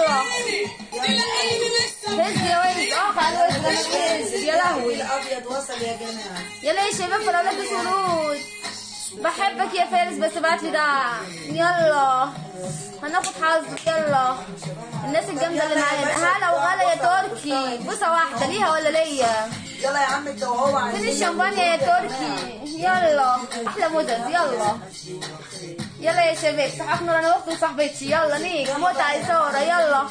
يلا هز يا ويز. خلوا هز يا لهوي. الابيض وصل يا جماعه. يلا يا شباب في الاولاد ورود. بحبك يا فارس بس ابعتلي دعم. يلا هناخد حظك. يلا الناس الجامده اللي معانا. هلا وغلا يا تركي. بوسه واحده ليها ولا ليا؟ يلا يا عم انت وهو عايزين. فين الشمبانيا يا تركي؟ يلا احلى مدد. يلا يلا يا شباب. صحاب نور انا واختي وصاحبتي. يلا نيك متعه يا ساره. يلا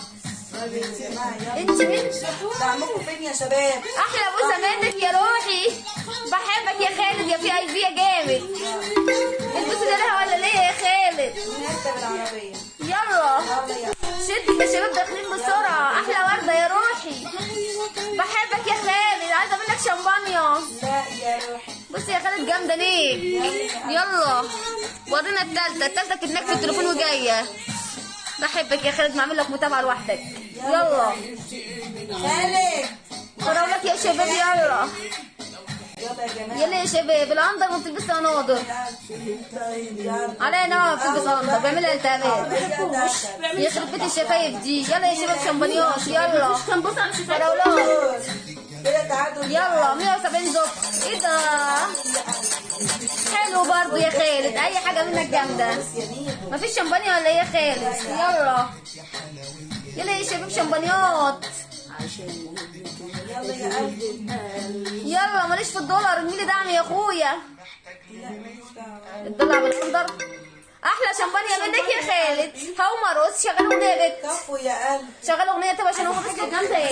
انت مين؟ دعمكم فين يا شباب؟ احلى بوسه منك يا روحي. بحبك يا خالد يا في اي بي يا جامد. البوسه ده لها ولا ليا يا خالد؟ نركب العربيه. يلا شدك يا شباب داخلين بسرعه. احلى ورده يا روحي. بحبك يا خالد. عايزه منك شمبانيا. لا يا روحي. بصي يا خالد جامده نيك. يلا ورينا التالتة كدناك في التليفون وجايه. بحبك يا خالد. معمل لك متابعه لوحدك. يلا خالد فراولك يا شباب. يلا يلا يا جماعه. يلا يا شباب. العنضر ما بتلبسش قناضر. عليا نوع بتلبس قناضر بيعملها التهابات. يخرب بيت الشفايف دي. يلا يا شباب شمبانيات. يلا فراولات. كده تعادل. يلا 170 زبط. ايه ده حلو برضو يا خالد. اي حاجه منك جامده. مفيش شمبانيا ولا ايه يا خالد؟ يلا يلا يا شباب شمبانيات. يلا يا قلبي. يلا ماليش في الدولار. مين اللي دعم يا اخويا؟ الدولار بالاخضر. احلى شمبانيا منك يا خالد. هو مرقص. شغل اغنيه بت. كفو يا قلبي. شغل اغنيه طب عشان هو بس جامده ايه.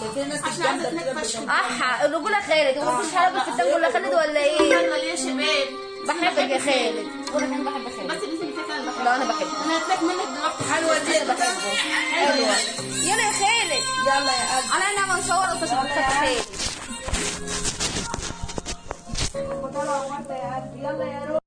شايفين الناس الجامده كده. احا الرجوله خالد. ومفيش حاجه في الدم ولا خالد ولا ايه؟ يا شباب. بحبك يا خالد. وانا كمان بحب خالد. بس لازم فكره انا بحبها. لا انا بحبه. انا هتلاقي منك دلوقتي. حلوه دي. بحبه. حلوه. يلا يا خالد. يلا يا قلبي. على نعمه نصور وتشوف خالد. طلع واحده يا قلبي. يلا يا روحي.